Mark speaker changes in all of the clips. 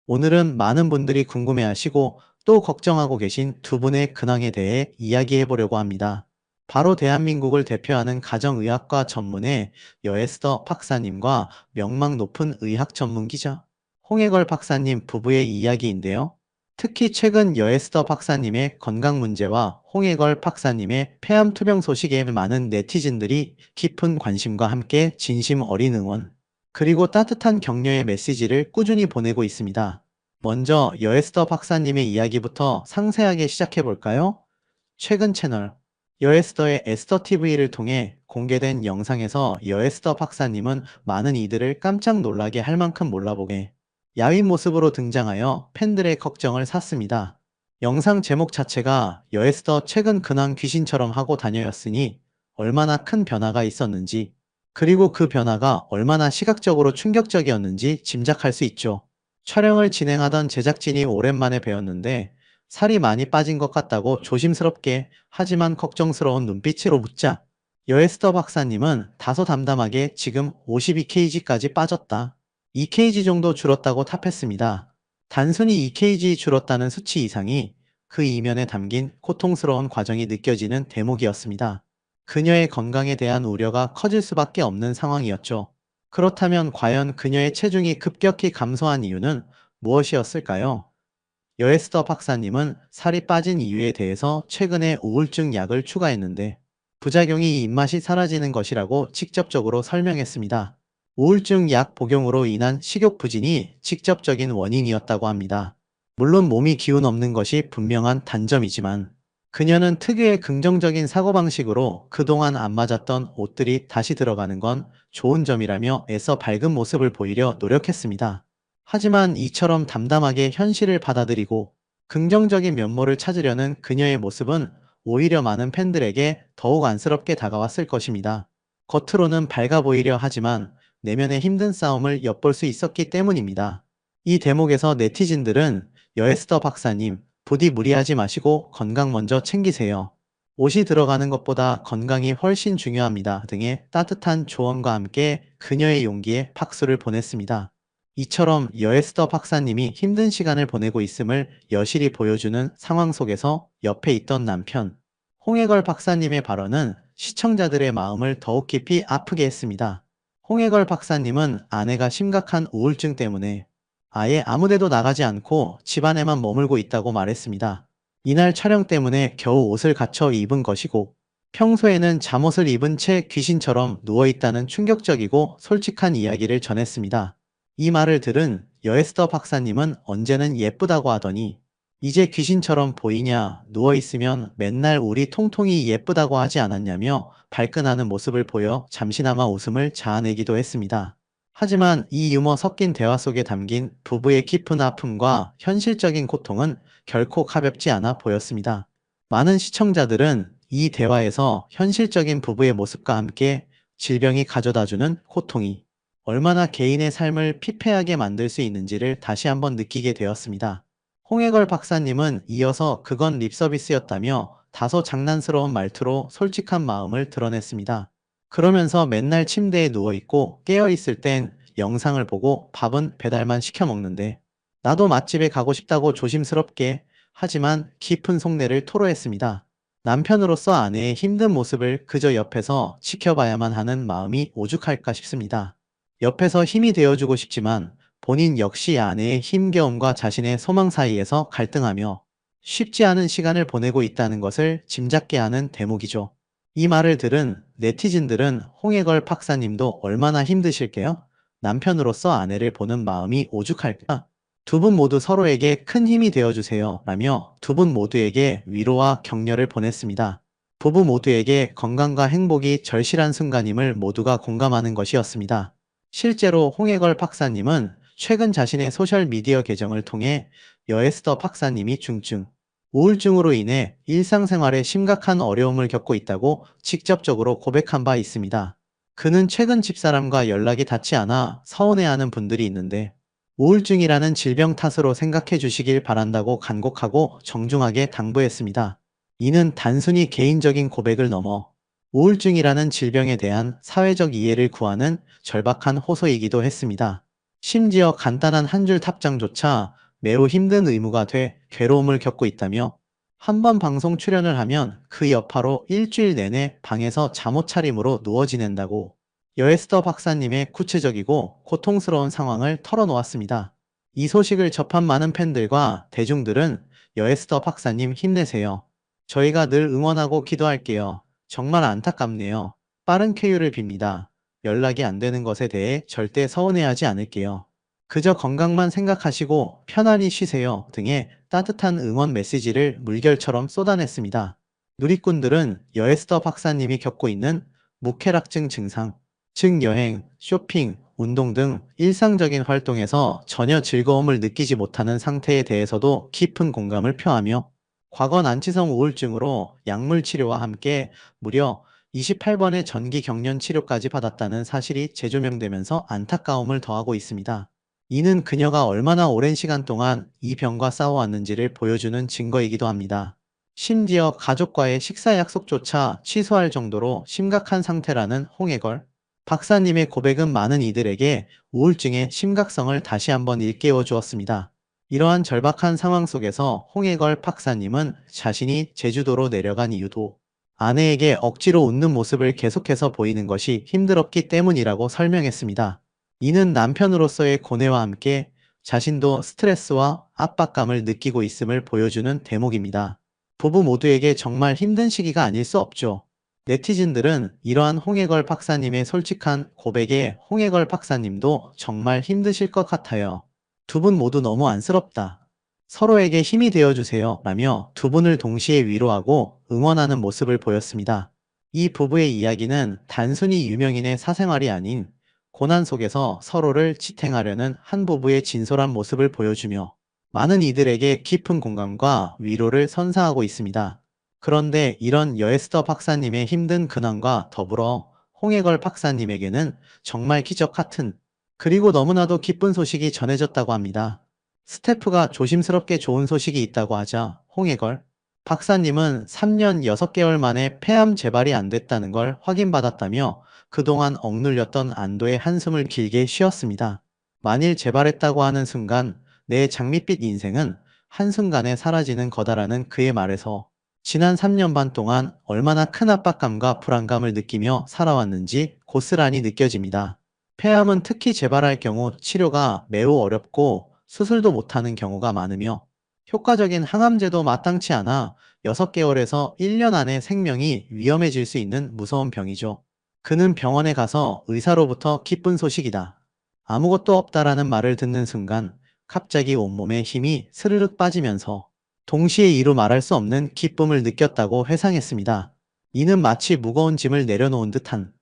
Speaker 1: 오늘은 많은 분들이 궁금해하시고 또 걱정하고 계신 두 분의 근황에 대해 이야기해 보려고 합니다. 바로 대한민국을 대표하는 가정의학과 전문의 여에스더 박사님과 명망 높은 의학 전문 기자 홍해걸 박사님 부부의 이야기인데요. 특히 최근 여에스더 박사님의 건강 문제와 홍해걸 박사님의 폐암 투병 소식에 많은 네티즌들이 깊은 관심과 함께 진심 어린 응원, 그리고 따뜻한 격려의 메시지를 꾸준히 보내고 있습니다. 먼저 여에스더 박사님의 이야기부터 상세하게 시작해 볼까요? 최근 채널 여에스더의 에스더 TV를 통해 공개된 영상에서 여에스더 박사님은 많은 이들을 깜짝 놀라게 할 만큼 몰라보게 야윈 모습으로 등장하여 팬들의 걱정을 샀습니다. 영상 제목 자체가 여에스더 최근 근황 귀신처럼 하고 다녀였으니 얼마나 큰 변화가 있었는지, 그리고 그 변화가 얼마나 시각적으로 충격적이었는지 짐작할 수 있죠. 촬영을 진행하던 제작진이 오랜만에 뵈었는데 살이 많이 빠진 것 같다고 조심스럽게 하지만 걱정스러운 눈빛으로 묻자 여에스더 박사님은 다소 담담하게 지금 52kg까지 빠졌다, 2kg 정도 줄었다고 답했습니다. 단순히 2kg 줄었다는 수치 이상이 그 이면에 담긴 고통스러운 과정이 느껴지는 대목이었습니다. 그녀의 건강에 대한 우려가 커질 수밖에 없는 상황이었죠. 그렇다면 과연 그녀의 체중이 급격히 감소한 이유는 무엇이었을까요? 여에스더 박사님은 살이 빠진 이유에 대해서 최근에 우울증 약을 추가했는데 부작용이 입맛이 사라지는 것이라고 직접적으로 설명했습니다. 우울증 약 복용으로 인한 식욕 부진이 직접적인 원인이었다고 합니다. 물론 몸이 기운 없는 것이 분명한 단점이지만 그녀는 특유의 긍정적인 사고방식으로 그동안 안 맞았던 옷들이 다시 들어가는 건 좋은 점이라며 애써 밝은 모습을 보이려 노력했습니다. 하지만 이처럼 담담하게 현실을 받아들이고 긍정적인 면모를 찾으려는 그녀의 모습은 오히려 많은 팬들에게 더욱 안쓰럽게 다가왔을 것입니다. 겉으로는 밝아 보이려 하지만 내면의 힘든 싸움을 엿볼 수 있었기 때문입니다. 이 대목에서 네티즌들은 여에스더 박사님, 부디 무리하지 마시고 건강 먼저 챙기세요, 옷이 들어가는 것보다 건강이 훨씬 중요합니다 등의 따뜻한 조언과 함께 그녀의 용기에 박수를 보냈습니다. 이처럼 여에스더 박사님이 힘든 시간을 보내고 있음을 여실히 보여주는 상황 속에서 옆에 있던 남편 홍해걸 박사님의 발언은 시청자들의 마음을 더욱 깊이 아프게 했습니다. 홍해걸 박사님은 아내가 심각한 우울증 때문에 아예 아무데도 나가지 않고 집안에만 머물고 있다고 말했습니다. 이날 촬영 때문에 겨우 옷을 갖춰 입은 것이고 평소에는 잠옷을 입은 채 귀신처럼 누워있다는 충격적이고 솔직한 이야기를 전했습니다. 이 말을 들은 여에스더 박사님은 언제는 예쁘다고 하더니 이제 귀신처럼 보이냐, 누워있으면 맨날 우리 통통이 예쁘다고 하지 않았냐며 발끈하는 모습을 보여 잠시나마 웃음을 자아내기도 했습니다. 하지만 이 유머 섞인 대화 속에 담긴 부부의 깊은 아픔과 현실적인 고통은 결코 가볍지 않아 보였습니다. 많은 시청자들은 이 대화에서 현실적인 부부의 모습과 함께 질병이 가져다주는 고통이 얼마나 개인의 삶을 피폐하게 만들 수 있는지를 다시 한번 느끼게 되었습니다. 홍해걸 박사님은 이어서 그건 립서비스였다며 다소 장난스러운 말투로 솔직한 마음을 드러냈습니다. 그러면서 맨날 침대에 누워있고 깨어있을 땐 영상을 보고 밥은 배달만 시켜 먹는데 나도 맛집에 가고 싶다고 조심스럽게 하지만 깊은 속내를 토로했습니다. 남편으로서 아내의 힘든 모습을 그저 옆에서 지켜봐야만 하는 마음이 오죽할까 싶습니다. 옆에서 힘이 되어주고 싶지만 본인 역시 아내의 힘겨움과 자신의 소망 사이에서 갈등하며 쉽지 않은 시간을 보내고 있다는 것을 짐작게 하는 대목이죠. 이 말을 들은 네티즌들은 홍해걸 박사님도 얼마나 힘드실게요? 남편으로서 아내를 보는 마음이 오죽할까? 두 분 모두 서로에게 큰 힘이 되어주세요 라며 두 분 모두에게 위로와 격려를 보냈습니다. 부부 모두에게 건강과 행복이 절실한 순간임을 모두가 공감하는 것이었습니다. 실제로 홍해걸 박사님은 최근 자신의 소셜미디어 계정을 통해 여에스더 박사님이 중증, 우울증으로 인해 일상생활에 심각한 어려움을 겪고 있다고 직접적으로 고백한 바 있습니다. 그는 최근 집사람과 연락이 닿지 않아 서운해하는 분들이 있는데 우울증이라는 질병 탓으로 생각해 주시길 바란다고 간곡하고 정중하게 당부했습니다. 이는 단순히 개인적인 고백을 넘어 우울증이라는 질병에 대한 사회적 이해를 구하는 절박한 호소이기도 했습니다. 심지어 간단한 한 줄 답장조차 매우 힘든 의무가 돼 괴로움을 겪고 있다며 한 번 방송 출연을 하면 그 여파로 일주일 내내 방에서 잠옷 차림으로 누워 지낸다고 여에스더 박사님의 구체적이고 고통스러운 상황을 털어놓았습니다. 이 소식을 접한 많은 팬들과 대중들은 여에스더 박사님 힘내세요. 저희가 늘 응원하고 기도할게요. 정말 안타깝네요. 빠른 쾌유를 빕니다. 연락이 안 되는 것에 대해 절대 서운해하지 않을게요. 그저 건강만 생각하시고 편안히 쉬세요 등의 따뜻한 응원 메시지를 물결처럼 쏟아냈습니다. 누리꾼들은 여에스더 박사님이 겪고 있는 무쾌락증 증상, 즉 여행, 쇼핑, 운동 등 일상적인 활동에서 전혀 즐거움을 느끼지 못하는 상태에 대해서도 깊은 공감을 표하며 과거 난치성 우울증으로 약물 치료와 함께 무려 28번의 전기 경련 치료까지 받았다는 사실이 재조명되면서 안타까움을 더하고 있습니다. 이는 그녀가 얼마나 오랜 시간 동안 이 병과 싸워왔는지를 보여주는 증거이기도 합니다. 심지어 가족과의 식사 약속조차 취소할 정도로 심각한 상태라는 홍해걸 박사님의 고백은 많은 이들에게 우울증의 심각성을 다시 한번 일깨워 주었습니다. 이러한 절박한 상황 속에서 홍해걸 박사님은 자신이 제주도로 내려간 이유도 아내에게 억지로 웃는 모습을 계속해서 보이는 것이 힘들었기 때문이라고 설명했습니다. 이는 남편으로서의 고뇌와 함께 자신도 스트레스와 압박감을 느끼고 있음을 보여주는 대목입니다. 부부 모두에게 정말 힘든 시기가 아닐 수 없죠. 네티즌들은 이러한 홍해걸 박사님의 솔직한 고백에 홍해걸 박사님도 정말 힘드실 것 같아요. 두 분 모두 너무 안쓰럽다. 서로에게 힘이 되어주세요. 라며 두 분을 동시에 위로하고 응원하는 모습을 보였습니다. 이 부부의 이야기는 단순히 유명인의 사생활이 아닌 고난 속에서 서로를 지탱하려는 한 부부의 진솔한 모습을 보여주며 많은 이들에게 깊은 공감과 위로를 선사하고 있습니다. 그런데 이런 여에스더 박사님의 힘든 근황과 더불어 홍해걸 박사님에게는 정말 기적 같은 그리고 너무나도 기쁜 소식이 전해졌다고 합니다. 스태프가 조심스럽게 좋은 소식이 있다고 하자 홍해걸 박사님은 3년 6개월 만에 폐암 재발이 안 됐다는 걸 확인받았다며 그동안 억눌렸던 안도의 한숨을 길게 쉬었습니다. 만일 재발했다고 하는 순간 내 장밋빛 인생은 한순간에 사라지는 거다라는 그의 말에서 지난 3년 반 동안 얼마나 큰 압박감과 불안감을 느끼며 살아왔는지 고스란히 느껴집니다. 폐암은 특히 재발할 경우 치료가 매우 어렵고 수술도 못하는 경우가 많으며 효과적인 항암제도 마땅치 않아 6개월에서 1년 안에 생명이 위험해질 수 있는 무서운 병이죠. 그는 병원에 가서 의사로부터 기쁜 소식이다. 아무것도 없다라는 말을 듣는 순간 갑자기 온몸에 힘이 스르륵 빠지면서 동시에 이루 말할 수 없는 기쁨을 느꼈다고 회상했습니다. 이는 마치 무거운 짐을 내려놓은 듯한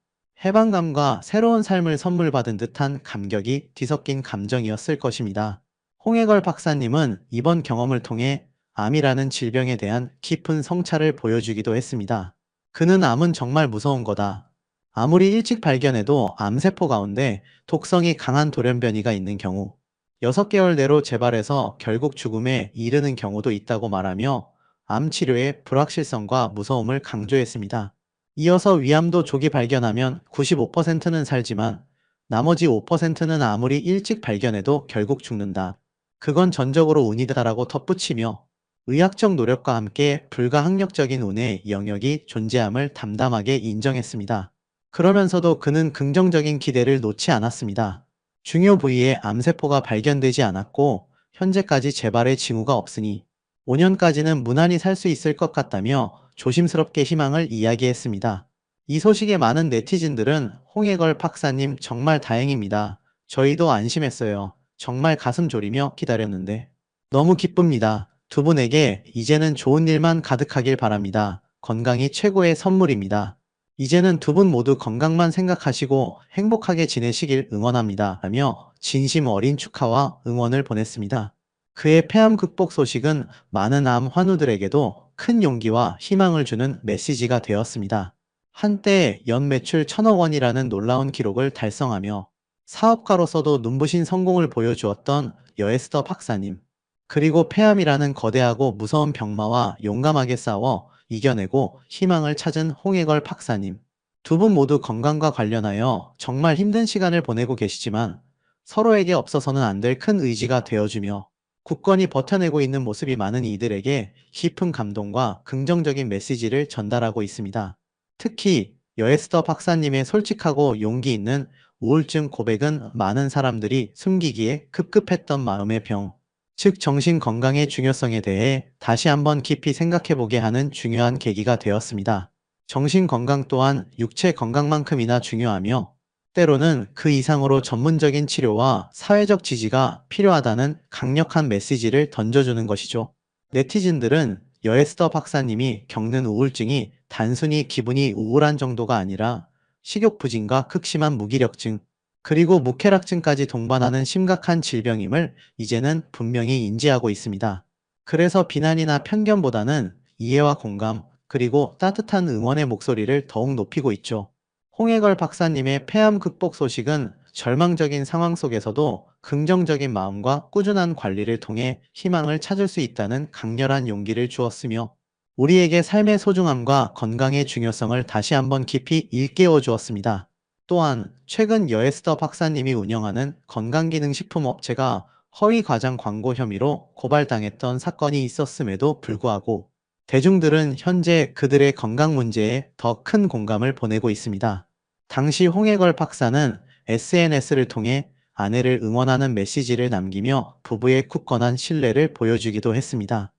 Speaker 1: 해방감과 새로운 삶을 선물 받은 듯한 감격이 뒤섞인 감정이었을 것입니다. 홍해걸 박사님은 이번 경험을 통해 암이라는 질병에 대한 깊은 성찰을 보여주기도 했습니다. 그는 암은 정말 무서운 거다. 아무리 일찍 발견해도 암세포 가운데 독성이 강한 돌연변이가 있는 경우 6개월 내로 재발해서 결국 죽음에 이르는 경우도 있다고 말하며 암 치료의 불확실성과 무서움을 강조했습니다. 이어서 위암도 조기 발견하면 95%는 살지만 나머지 5%는 아무리 일찍 발견해도 결국 죽는다. 그건 전적으로 운이다라고 덧붙이며 의학적 노력과 함께 불가항력적인 운의 영역이 존재함을 담담하게 인정했습니다. 그러면서도 그는 긍정적인 기대를 놓지 않았습니다. 중요 부위에 암세포가 발견되지 않았고 현재까지 재발의 징후가 없으니 5년까지는 무난히 살 수 있을 것 같다며 조심스럽게 희망을 이야기했습니다. 이 소식에 많은 네티즌들은 홍해걸 박사님 정말 다행입니다. 저희도 안심했어요. 정말 가슴 졸이며 기다렸는데 너무 기쁩니다. 두 분에게 이제는 좋은 일만 가득하길 바랍니다. 건강이 최고의 선물입니다. 이제는 두 분 모두 건강만 생각하시고 행복하게 지내시길 응원합니다. 라며 진심 어린 축하와 응원을 보냈습니다. 그의 폐암 극복 소식은 많은 암 환우들에게도 큰 용기와 희망을 주는 메시지가 되었습니다. 한때 연 매출 1,000억 원이라는 놀라운 기록을 달성하며 사업가로서도 눈부신 성공을 보여주었던 여에스더 박사님. 그리고 폐암이라는 거대하고 무서운 병마와 용감하게 싸워 이겨내고 희망을 찾은 홍해걸 박사님. 두 분 모두 건강과 관련하여 정말 힘든 시간을 보내고 계시지만 서로에게 없어서는 안 될 큰 의지가 되어주며 굳건히 버텨내고 있는 모습이 많은 이들에게 깊은 감동과 긍정적인 메시지를 전달하고 있습니다. 특히 여에스더 박사님의 솔직하고 용기 있는 우울증 고백은 많은 사람들이 숨기기에 급급했던 마음의 병, 즉 정신 건강의 중요성에 대해 다시 한번 깊이 생각해보게 하는 중요한 계기가 되었습니다. 정신 건강 또한 육체 건강만큼이나 중요하며 때로는 그 이상으로 전문적인 치료와 사회적 지지가 필요하다는 강력한 메시지를 던져주는 것이죠. 네티즌들은 여에스더 박사님이 겪는 우울증이 단순히 기분이 우울한 정도가 아니라 식욕 부진과 극심한 무기력증, 그리고 무쾌락증까지 동반하는 심각한 질병임을 이제는 분명히 인지하고 있습니다. 그래서 비난이나 편견보다는 이해와 공감, 그리고 따뜻한 응원의 목소리를 더욱 높이고 있죠. 홍해걸 박사님의 폐암 극복 소식은 절망적인 상황 속에서도 긍정적인 마음과 꾸준한 관리를 통해 희망을 찾을 수 있다는 강렬한 용기를 주었으며, 우리에게 삶의 소중함과 건강의 중요성을 다시 한번 깊이 일깨워 주었습니다. 또한 최근 여에스더 박사님이 운영하는 건강기능식품 업체가 허위 과장 광고 혐의로 고발당했던 사건이 있었음에도 불구하고 대중들은 현재 그들의 건강 문제에 더 큰 공감을 보내고 있습니다. 당시 홍해걸 박사는 SNS를 통해 아내를 응원하는 메시지를 남기며 부부의 굳건한 신뢰를 보여주기도 했습니다.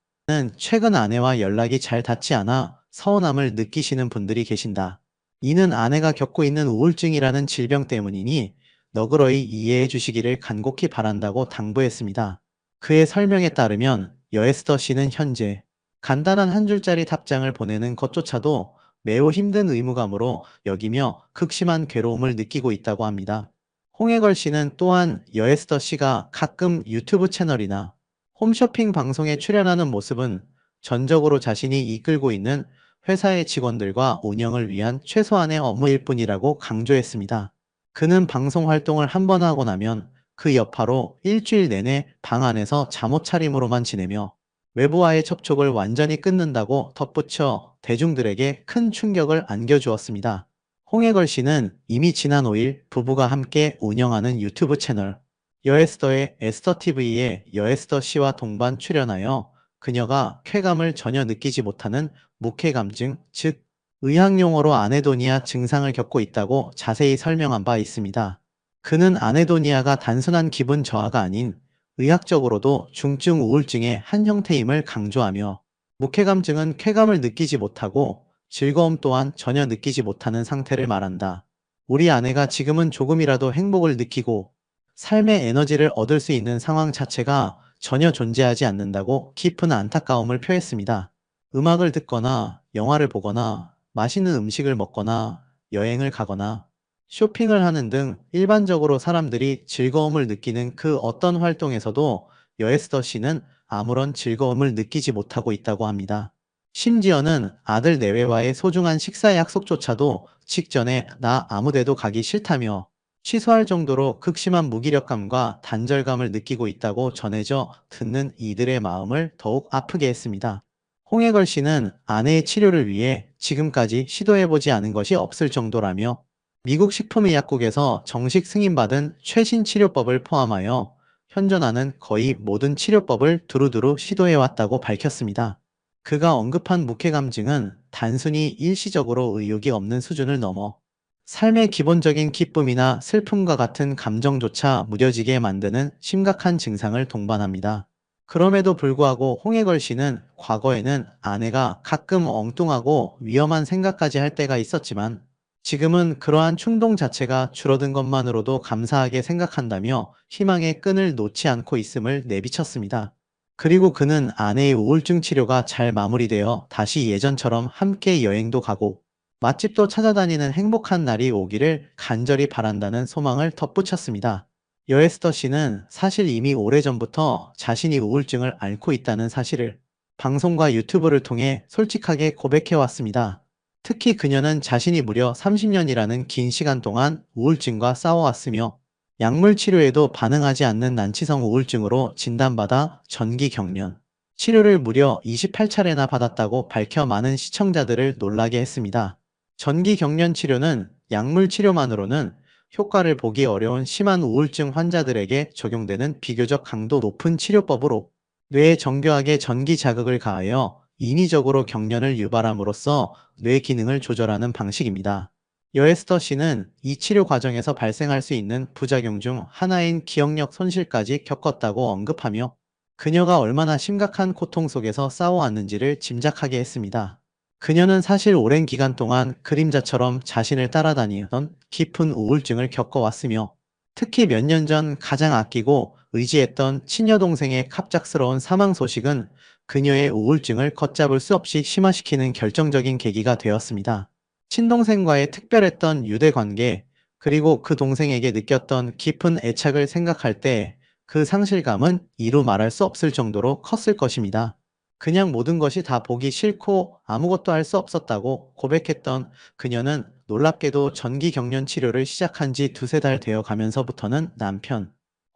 Speaker 1: 최근 아내와 연락이 잘 닿지 않아 서운함을 느끼시는 분들이 계신다. 이는 아내가 겪고 있는 우울증이라는 질병 때문이니 너그러이 이해해 주시기를 간곡히 바란다고 당부했습니다. 그의 설명에 따르면 여에스더 씨는 현재 간단한 한 줄짜리 답장을 보내는 것조차도 매우 힘든 의무감으로 여기며 극심한 괴로움을 느끼고 있다고 합니다. 홍해걸 씨는 또한 여에스더 씨가 가끔 유튜브 채널이나 홈쇼핑 방송에 출연하는 모습은 전적으로 자신이 이끌고 있는 회사의 직원들과 운영을 위한 최소한의 업무일 뿐이라고 강조했습니다. 그는 방송 활동을 한 번 하고 나면 그 여파로 일주일 내내 방 안에서 잠옷 차림으로만 지내며 외부와의 접촉을 완전히 끊는다고 덧붙여 대중들에게 큰 충격을 안겨주었습니다. 홍해걸 씨는 이미 지난 5일 부부가 함께 운영하는 유튜브 채널 여에스더의 에스더TV에 여에스더 씨와 동반 출연하여 그녀가 쾌감을 전혀 느끼지 못하는 무쾌감증, 즉 의학용어로 아네도니아 증상을 겪고 있다고 자세히 설명한 바 있습니다. 그는 아네도니아가 단순한 기분 저하가 아닌 의학적으로도 중증 우울증의 한 형태임을 강조하며, 무쾌감증은 쾌감을 느끼지 못하고 즐거움 또한 전혀 느끼지 못하는 상태를 말한다. 우리 아내가 지금은 조금이라도 행복을 느끼고 삶의 에너지를 얻을 수 있는 상황 자체가 전혀 존재하지 않는다고 깊은 안타까움을 표했습니다. 음악을 듣거나 영화를 보거나 맛있는 음식을 먹거나 여행을 가거나 쇼핑을 하는 등 일반적으로 사람들이 즐거움을 느끼는 그 어떤 활동에서도 여에스더 씨는 아무런 즐거움을 느끼지 못하고 있다고 합니다. 심지어는 아들 내외와의 소중한 식사 약속조차도 직전에 나 아무데도 가기 싫다며 취소할 정도로 극심한 무기력감과 단절감을 느끼고 있다고 전해져 듣는 이들의 마음을 더욱 아프게 했습니다. 홍해걸 씨는 아내의 치료를 위해 지금까지 시도해보지 않은 것이 없을 정도라며 미국 식품의약국에서 정식 승인받은 최신 치료법을 포함하여 현존하는 거의 모든 치료법을 두루두루 시도해왔다고 밝혔습니다. 그가 언급한 무쾌감증은 단순히 일시적으로 의욕이 없는 수준을 넘어 삶의 기본적인 기쁨이나 슬픔과 같은 감정조차 무뎌지게 만드는 심각한 증상을 동반합니다. 그럼에도 불구하고 홍해걸 씨는 과거에는 아내가 가끔 엉뚱하고 위험한 생각까지 할 때가 있었지만 지금은 그러한 충동 자체가 줄어든 것만으로도 감사하게 생각한다며 희망의 끈을 놓지 않고 있음을 내비쳤습니다. 그리고 그는 아내의 우울증 치료가 잘 마무리되어 다시 예전처럼 함께 여행도 가고 맛집도 찾아다니는 행복한 날이 오기를 간절히 바란다는 소망을 덧붙였습니다. 여에스더 씨는 사실 이미 오래전부터 자신이 우울증을 앓고 있다는 사실을 방송과 유튜브를 통해 솔직하게 고백해왔습니다. 특히 그녀는 자신이 무려 30년이라는 긴 시간 동안 우울증과 싸워왔으며 약물 치료에도 반응하지 않는 난치성 우울증으로 진단받아 전기 경련 치료를 무려 28차례나 받았다고 밝혀 많은 시청자들을 놀라게 했습니다. 전기 경련 치료는 약물 치료만으로는 효과를 보기 어려운 심한 우울증 환자들에게 적용되는 비교적 강도 높은 치료법으로 뇌에 정교하게 전기 자극을 가하여 인위적으로 경련을 유발함으로써 뇌 기능을 조절하는 방식입니다. 여에스터 씨는 이 치료 과정에서 발생할 수 있는 부작용 중 하나인 기억력 손실까지 겪었다고 언급하며 그녀가 얼마나 심각한 고통 속에서 싸워왔는지를 짐작하게 했습니다. 그녀는 사실 오랜 기간 동안 그림자처럼 자신을 따라다니던 깊은 우울증을 겪어왔으며 특히 몇 년 전 가장 아끼고 의지했던 친여 동생의 갑작스러운 사망 소식은 그녀의 우울증을 걷잡을 수 없이 심화시키는 결정적인 계기가 되었습니다. 친동생과의 특별했던 유대 관계, 그리고 그 동생에게 느꼈던 깊은 애착을 생각할 때 그 상실감은 이루 말할 수 없을 정도로 컸을 것입니다. 그냥 모든 것이 다 보기 싫고 아무것도 할 수 없었다고 고백했던 그녀는 놀랍게도 전기 경련 치료를 시작한 지 두세 달 되어 가면서부터는 남편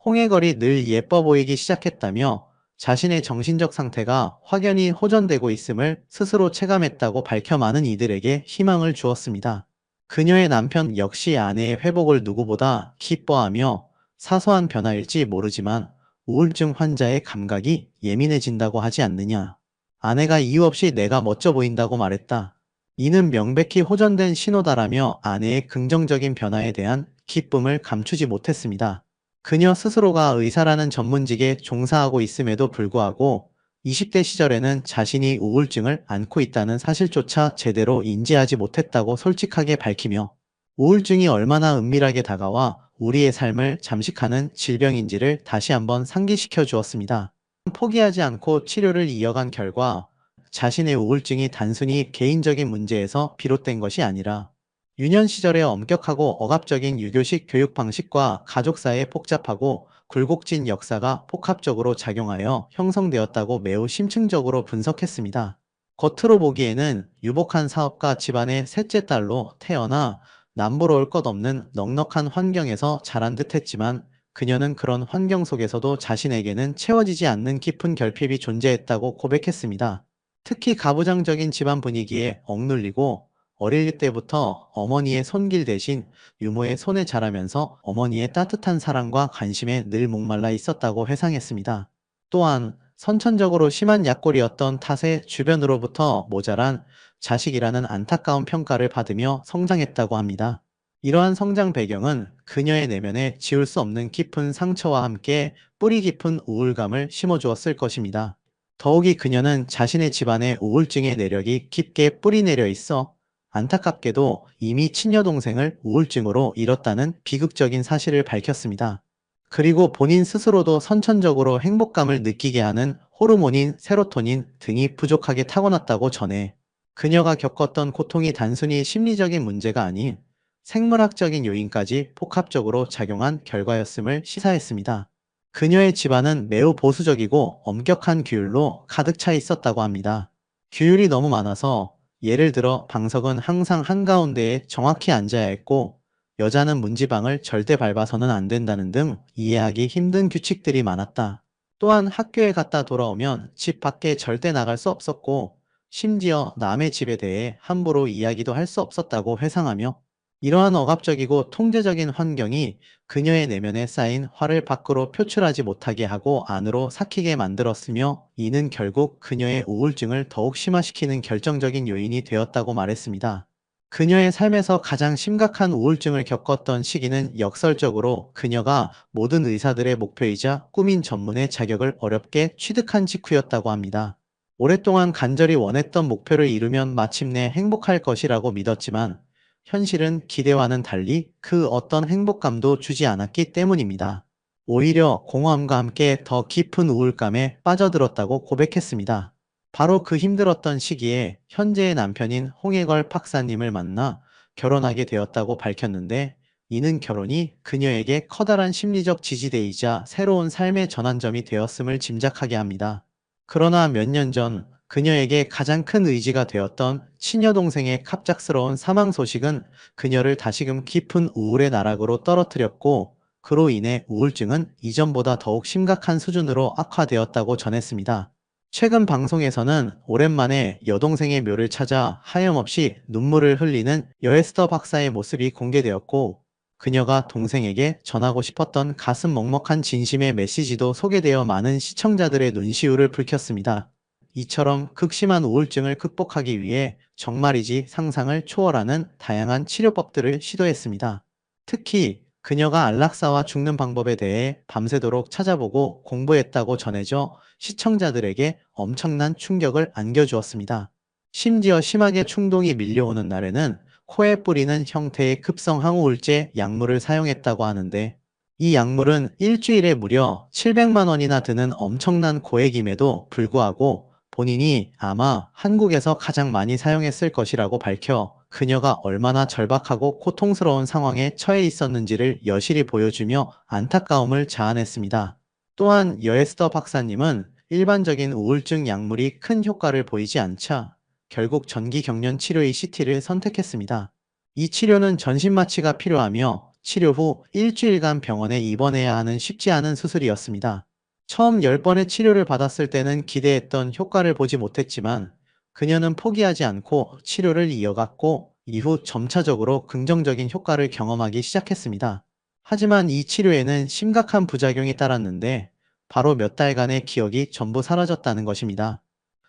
Speaker 1: 홍해걸이 늘 예뻐 보이기 시작했다며 자신의 정신적 상태가 확연히 호전되고 있음을 스스로 체감했다고 밝혀 많은 이들에게 희망을 주었습니다. 그녀의 남편 역시 아내의 회복을 누구보다 기뻐하며 사소한 변화일지 모르지만 우울증 환자의 감각이 예민해진다고 하지 않느냐. 아내가 이유 없이 내가 멋져 보인다고 말했다. 이는 명백히 호전된 신호다라며 아내의 긍정적인 변화에 대한 기쁨을 감추지 못했습니다. 그녀 스스로가 의사라는 전문직에 종사하고 있음에도 불구하고 20대 시절에는 자신이 우울증을 앓고 있다는 사실조차 제대로 인지하지 못했다고 솔직하게 밝히며 우울증이 얼마나 은밀하게 다가와 우리의 삶을 잠식하는 질병인지를 다시 한번 상기시켜 주었습니다. 포기하지 않고 치료를 이어간 결과 자신의 우울증이 단순히 개인적인 문제에서 비롯된 것이 아니라 유년 시절의 엄격하고 억압적인 유교식 교육 방식과 가족사의 복잡하고 굴곡진 역사가 복합적으로 작용하여 형성되었다고 매우 심층적으로 분석했습니다. 겉으로 보기에는 유복한 사업가 집안의 셋째 딸로 태어나 남부러울 것 없는 넉넉한 환경에서 자란 듯 했지만 그녀는 그런 환경 속에서도 자신에게는 채워지지 않는 깊은 결핍이 존재했다고 고백했습니다. 특히 가부장적인 집안 분위기에 억눌리고 어릴 때부터 어머니의 손길 대신 유모의 손에 자라면서 어머니의 따뜻한 사랑과 관심에 늘 목말라 있었다고 회상했습니다. 또한 선천적으로 심한 약골이었던 탓에 주변으로부터 모자란 자식이라는 안타까운 평가를 받으며 성장했다고 합니다. 이러한 성장 배경은 그녀의 내면에 지울 수 없는 깊은 상처와 함께 뿌리 깊은 우울감을 심어주었을 것입니다. 더욱이 그녀는 자신의 집안에 우울증의 내력이 깊게 뿌리내려 있어 안타깝게도 이미 친여동생을 우울증으로 잃었다는 비극적인 사실을 밝혔습니다. 그리고 본인 스스로도 선천적으로 행복감을 느끼게 하는 호르몬인 세로토닌 등이 부족하게 타고났다고 전해 그녀가 겪었던 고통이 단순히 심리적인 문제가 아닌 생물학적인 요인까지 복합적으로 작용한 결과였음을 시사했습니다. 그녀의 집안은 매우 보수적이고 엄격한 규율로 가득 차 있었다고 합니다. 규율이 너무 많아서 예를 들어 방석은 항상 한가운데에 정확히 앉아야 했고 여자는 문지방을 절대 밟아서는 안 된다는 등 이해하기 힘든 규칙들이 많았다. 또한 학교에 갔다 돌아오면 집 밖에 절대 나갈 수 없었고 심지어 남의 집에 대해 함부로 이야기도 할 수 없었다고 회상하며 이러한 억압적이고 통제적인 환경이 그녀의 내면에 쌓인 화를 밖으로 표출하지 못하게 하고 안으로 삭히게 만들었으며 이는 결국 그녀의 우울증을 더욱 심화시키는 결정적인 요인이 되었다고 말했습니다. 그녀의 삶에서 가장 심각한 우울증을 겪었던 시기는 역설적으로 그녀가 모든 의사들의 목표이자 꿈인 전문의 자격을 어렵게 취득한 직후였다고 합니다. 오랫동안 간절히 원했던 목표를 이루면 마침내 행복할 것이라고 믿었지만 현실은 기대와는 달리 그 어떤 행복감도 주지 않았기 때문입니다. 오히려 공허함과 함께 더 깊은 우울감에 빠져들었다고 고백했습니다. 바로 그 힘들었던 시기에 현재의 남편인 홍해걸 박사님을 만나 결혼하게 되었다고 밝혔는데 이는 결혼이 그녀에게 커다란 심리적 지지대이자 새로운 삶의 전환점이 되었음을 짐작하게 합니다. 그러나 몇 년 전 그녀에게 가장 큰 의지가 되었던 친여동생의 갑작스러운 사망 소식은 그녀를 다시금 깊은 우울의 나락으로 떨어뜨렸고 그로 인해 우울증은 이전보다 더욱 심각한 수준으로 악화되었다고 전했습니다. 최근 방송에서는 오랜만에 여동생의 묘를 찾아 하염없이 눈물을 흘리는 여에스더 박사의 모습이 공개되었고 그녀가 동생에게 전하고 싶었던 가슴 먹먹한 진심의 메시지도 소개되어 많은 시청자들의 눈시울을 붉혔습니다. 이처럼 극심한 우울증을 극복하기 위해 정말이지 상상을 초월하는 다양한 치료법들을 시도했습니다. 특히 그녀가 안락사와 죽는 방법에 대해 밤새도록 찾아보고 공부했다고 전해져 시청자들에게 엄청난 충격을 안겨주었습니다. 심지어 심하게 충동이 밀려오는 날에는 코에 뿌리는 형태의 급성 항우울제 약물을 사용했다고 하는데, 이 약물은 일주일에 무려 700만 원이나 드는 엄청난 고액임에도 불구하고 본인이 아마 한국에서 가장 많이 사용했을 것이라고 밝혀 그녀가 얼마나 절박하고 고통스러운 상황에 처해 있었는지를 여실히 보여주며 안타까움을 자아냈습니다. 또한 여에스더 박사님은 일반적인 우울증 약물이 큰 효과를 보이지 않자 결국 전기 경련 치료의 CT를 선택했습니다. 이 치료는 전신 마취가 필요하며 치료 후 일주일간 병원에 입원해야 하는 쉽지 않은 수술이었습니다. 처음 10번의 치료를 받았을 때는 기대했던 효과를 보지 못했지만 그녀는 포기하지 않고 치료를 이어갔고 이후 점차적으로 긍정적인 효과를 경험하기 시작했습니다. 하지만 이 치료에는 심각한 부작용이 따랐는데 바로 몇 달간의 기억이 전부 사라졌다는 것입니다.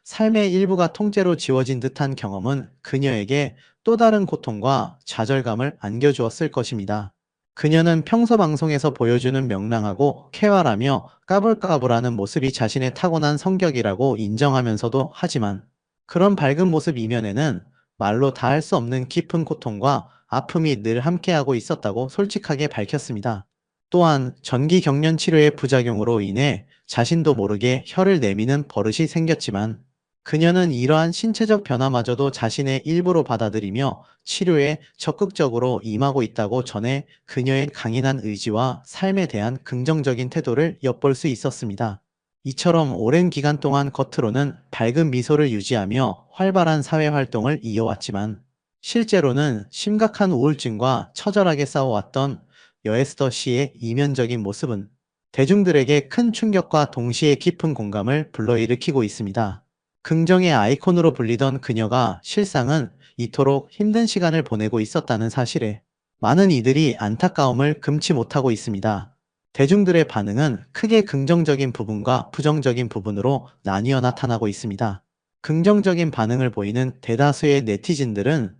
Speaker 1: 삶의 일부가 통째로 지워진 듯한 경험은 그녀에게 또 다른 고통과 좌절감을 안겨주었을 것입니다. 그녀는 평소 방송에서 보여주는 명랑하고 쾌활하며 까불까불하는 모습이 자신의 타고난 성격이라고 인정하면서도 하지만 그런 밝은 모습 이면에는 말로 다 할 수 없는 깊은 고통과 아픔이 늘 함께하고 있었다고 솔직하게 밝혔습니다. 또한 전기 경련 치료의 부작용으로 인해 자신도 모르게 혀를 내미는 버릇이 생겼지만 그녀는 이러한 신체적 변화마저도 자신의 일부로 받아들이며 치료에 적극적으로 임하고 있다고 전해 그녀의 강인한 의지와 삶에 대한 긍정적인 태도를 엿볼 수 있었습니다. 이처럼 오랜 기간 동안 겉으로는 밝은 미소를 유지하며 활발한 사회 활동을 이어왔지만 실제로는 심각한 우울증과 처절하게 싸워왔던 여에스더 씨의 이면적인 모습은 대중들에게 큰 충격과 동시에 깊은 공감을 불러일으키고 있습니다. 긍정의 아이콘으로 불리던 그녀가 실상은 이토록 힘든 시간을 보내고 있었다는 사실에 많은 이들이 안타까움을 금치 못하고 있습니다. 대중들의 반응은 크게 긍정적인 부분과 부정적인 부분으로 나뉘어 나타나고 있습니다. 긍정적인 반응을 보이는 대다수의 네티즌들은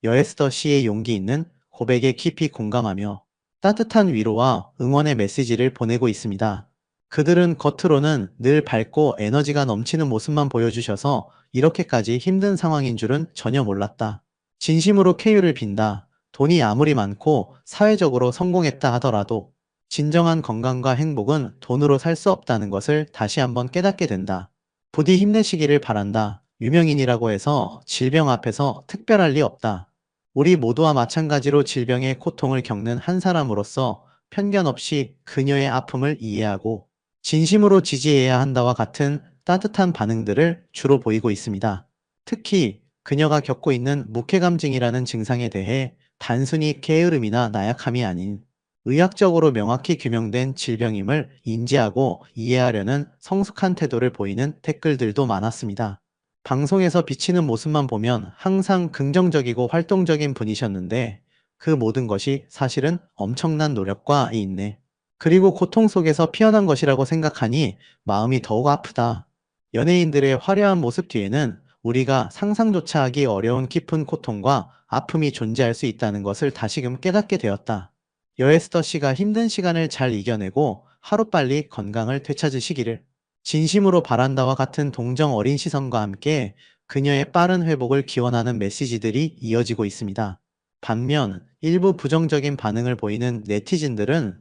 Speaker 1: 여에스더 씨의 용기 있는 고백에 깊이 공감하며 따뜻한 위로와 응원의 메시지를 보내고 있습니다. 그들은 겉으로는 늘 밝고 에너지가 넘치는 모습만 보여주셔서 이렇게까지 힘든 상황인 줄은 전혀 몰랐다. 진심으로 쾌유를 빈다. 돈이 아무리 많고 사회적으로 성공했다 하더라도 진정한 건강과 행복은 돈으로 살 수 없다는 것을 다시 한번 깨닫게 된다. 부디 힘내시기를 바란다. 유명인이라고 해서 질병 앞에서 특별할 리 없다. 우리 모두와 마찬가지로 질병의 고통을 겪는 한 사람으로서 편견 없이 그녀의 아픔을 이해하고 진심으로 지지해야 한다와 같은 따뜻한 반응들을 주로 보이고 있습니다. 특히 그녀가 겪고 있는 무쾌감증이라는 증상에 대해 단순히 게으름이나 나약함이 아닌 의학적으로 명확히 규명된 질병임을 인지하고 이해하려는 성숙한 태도를 보이는 댓글들도 많았습니다. 방송에서 비치는 모습만 보면 항상 긍정적이고 활동적인 분이셨는데 그 모든 것이 사실은 엄청난 노력과 인내, 그리고 고통 속에서 피어난 것이라고 생각하니 마음이 더욱 아프다. 연예인들의 화려한 모습 뒤에는 우리가 상상조차 하기 어려운 깊은 고통과 아픔이 존재할 수 있다는 것을 다시금 깨닫게 되었다. 여에스더 씨가 힘든 시간을 잘 이겨내고 하루빨리 건강을 되찾으시기를 진심으로 바란다와 같은 동정 어린 시선과 함께 그녀의 빠른 회복을 기원하는 메시지들이 이어지고 있습니다. 반면 일부 부정적인 반응을 보이는 네티즌들은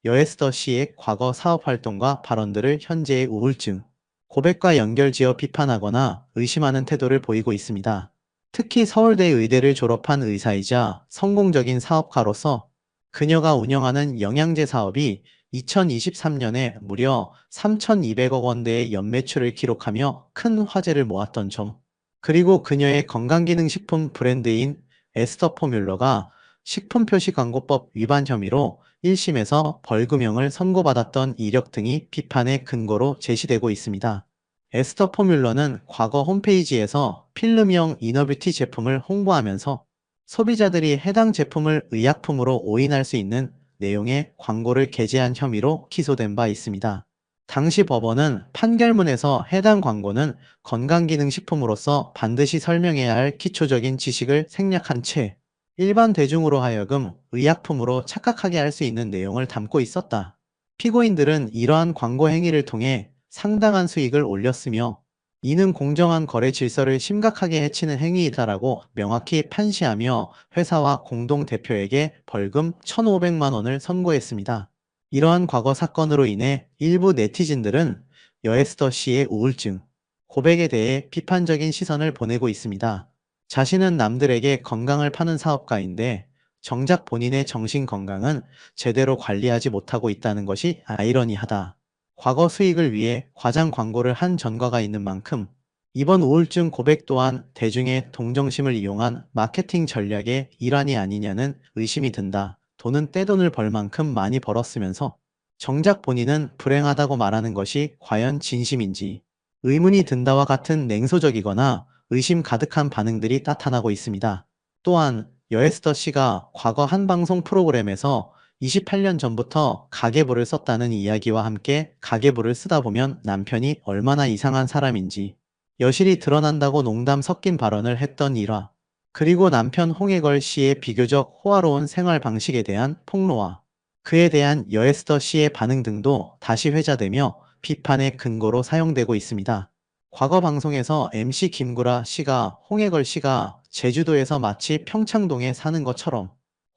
Speaker 1: 여에스더 씨의 과거 사업 활동과 발언들을 현재의 우울증, 고백과 연결지어 비판하거나 의심하는 태도를 보이고 있습니다. 특히 서울대 의대를 졸업한 의사이자 성공적인 사업가로서 그녀가 운영하는 영양제 사업이 2023년에 무려 3,200억 원대의 연매출을 기록하며 큰 화제를 모았던 점, 그리고 그녀의 건강기능식품 브랜드인 에스더 포뮬러가 식품표시광고법 위반 혐의로 1심에서 벌금형을 선고받았던 이력 등이 비판의 근거로 제시되고 있습니다. 에스더 포뮬러는 과거 홈페이지에서 필름형 이너뷰티 제품을 홍보하면서 소비자들이 해당 제품을 의약품으로 오인할 수 있는 내용의 광고를 게재한 혐의로 기소된 바 있습니다. 당시 법원은 판결문에서 해당 광고는 건강기능식품으로서 반드시 설명해야 할 기초적인 지식을 생략한 채 일반 대중으로 하여금 의약품으로 착각하게 할 수 있는 내용을 담고 있었다. 피고인들은 이러한 광고 행위를 통해 상당한 수익을 올렸으며 이는 공정한 거래 질서를 심각하게 해치는 행위이다라고 명확히 판시하며 회사와 공동 대표에게 벌금 1,500만 원을 선고했습니다. 이러한 과거 사건으로 인해 일부 네티즌들은 여에스더 씨의 우울증, 고백에 대해 비판적인 시선을 보내고 있습니다. 자신은 남들에게 건강을 파는 사업가인데 정작 본인의 정신 건강은 제대로 관리하지 못하고 있다는 것이 아이러니하다. 과거 수익을 위해 과장 광고를 한 전과가 있는 만큼 이번 우울증 고백 또한 대중의 동정심을 이용한 마케팅 전략의 일환이 아니냐는 의심이 든다. 돈은 떼돈을 벌 만큼 많이 벌었으면서 정작 본인은 불행하다고 말하는 것이 과연 진심인지 의문이 든다와 같은 냉소적이거나 의심 가득한 반응들이 나타나고 있습니다. 또한 여에스더 씨가 과거 한 방송 프로그램에서 28년 전부터 가계부를 썼다는 이야기와 함께 가계부를 쓰다 보면 남편이 얼마나 이상한 사람인지 여실히 드러난다고 농담 섞인 발언을 했던 일화, 그리고 남편 홍해걸 씨의 비교적 호화로운 생활 방식에 대한 폭로와 그에 대한 여에스더 씨의 반응 등도 다시 회자되며 비판의 근거로 사용되고 있습니다. 과거 방송에서 MC 김구라 씨가 홍해걸 씨가 제주도에서 마치 평창동에 사는 것처럼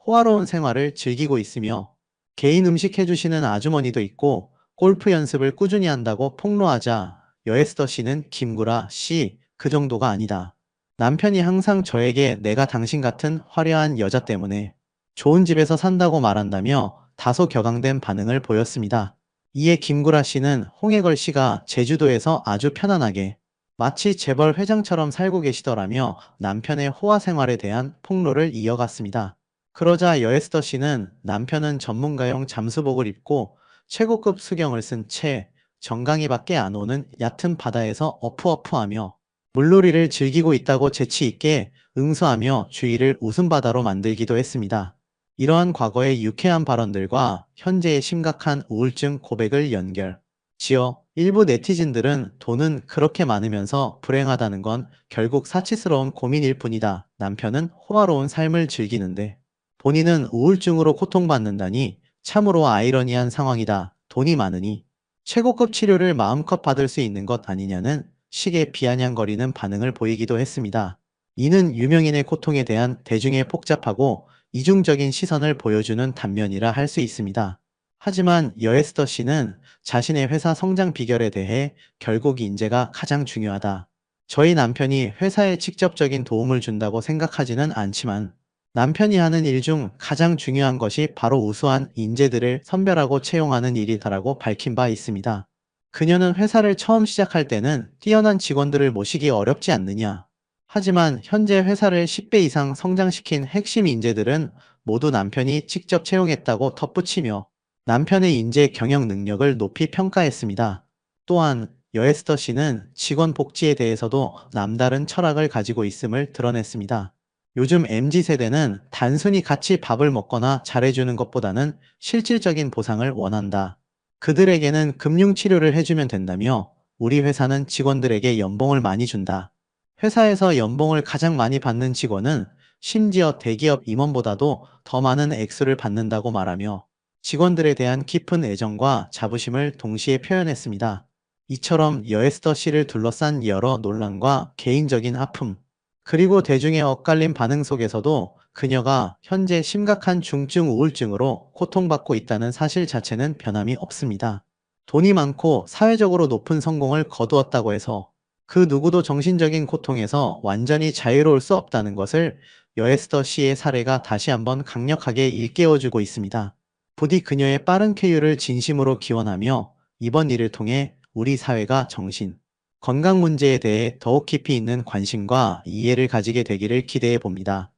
Speaker 1: 호화로운 생활을 즐기고 있으며 개인 음식 해주시는 아주머니도 있고 골프 연습을 꾸준히 한다고 폭로하자 여에스더 씨는 김구라 씨, 그 정도가 아니다. 남편이 항상 저에게 내가 당신 같은 화려한 여자 때문에 좋은 집에서 산다고 말한다며 다소 격앙된 반응을 보였습니다. 이에 김구라 씨는 홍해걸 씨가 제주도에서 아주 편안하게 마치 재벌 회장처럼 살고 계시더라며 남편의 호화 생활에 대한 폭로를 이어갔습니다. 그러자 여에스더 씨는 남편은 전문가용 잠수복을 입고 최고급 수경을 쓴 채 정강이밖에 안 오는 얕은 바다에서 어프어프하며 물놀이를 즐기고 있다고 재치 있게 응수하며 주위를 웃음바다로 만들기도 했습니다. 이러한 과거의 유쾌한 발언들과 현재의 심각한 우울증 고백을 연결 지어 일부 네티즌들은 돈은 그렇게 많으면서 불행하다는 건 결국 사치스러운 고민일 뿐이다. 남편은 호화로운 삶을 즐기는데 본인은 우울증으로 고통받는다니 참으로 아이러니한 상황이다. 돈이 많으니 최고급 치료를 마음껏 받을 수 있는 것 아니냐는 식의 비아냥거리는 반응을 보이기도 했습니다. 이는 유명인의 고통에 대한 대중의 복잡하고 이중적인 시선을 보여주는 단면이라 할 수 있습니다. 하지만 여에스더 씨는 자신의 회사 성장 비결에 대해 결국 인재가 가장 중요하다. 저희 남편이 회사에 직접적인 도움을 준다고 생각하지는 않지만 남편이 하는 일 중 가장 중요한 것이 바로 우수한 인재들을 선별하고 채용하는 일이다라고 밝힌 바 있습니다. 그녀는 회사를 처음 시작할 때는 뛰어난 직원들을 모시기 어렵지 않느냐. 하지만 현재 회사를 10배 이상 성장시킨 핵심 인재들은 모두 남편이 직접 채용했다고 덧붙이며 남편의 인재 경영 능력을 높이 평가했습니다. 또한 여에스더 씨는 직원 복지에 대해서도 남다른 철학을 가지고 있음을 드러냈습니다. 요즘 MZ세대는 단순히 같이 밥을 먹거나 잘해주는 것보다는 실질적인 보상을 원한다. 그들에게는 금융치료를 해주면 된다며 우리 회사는 직원들에게 연봉을 많이 준다. 회사에서 연봉을 가장 많이 받는 직원은 심지어 대기업 임원보다도 더 많은 액수를 받는다고 말하며 직원들에 대한 깊은 애정과 자부심을 동시에 표현했습니다. 이처럼 여에스더 씨를 둘러싼 여러 논란과 개인적인 아픔, 그리고 대중의 엇갈린 반응 속에서도 그녀가 현재 심각한 중증 우울증으로 고통받고 있다는 사실 자체는 변함이 없습니다. 돈이 많고 사회적으로 높은 성공을 거두었다고 해서 그 누구도 정신적인 고통에서 완전히 자유로울 수 없다는 것을 여에스더 씨의 사례가 다시 한번 강력하게 일깨워주고 있습니다. 부디 그녀의 빠른 쾌유를 진심으로 기원하며 이번 일을 통해 우리 사회가 정신, 건강 문제에 대해 더욱 깊이 있는 관심과 이해를 가지게 되기를 기대해 봅니다.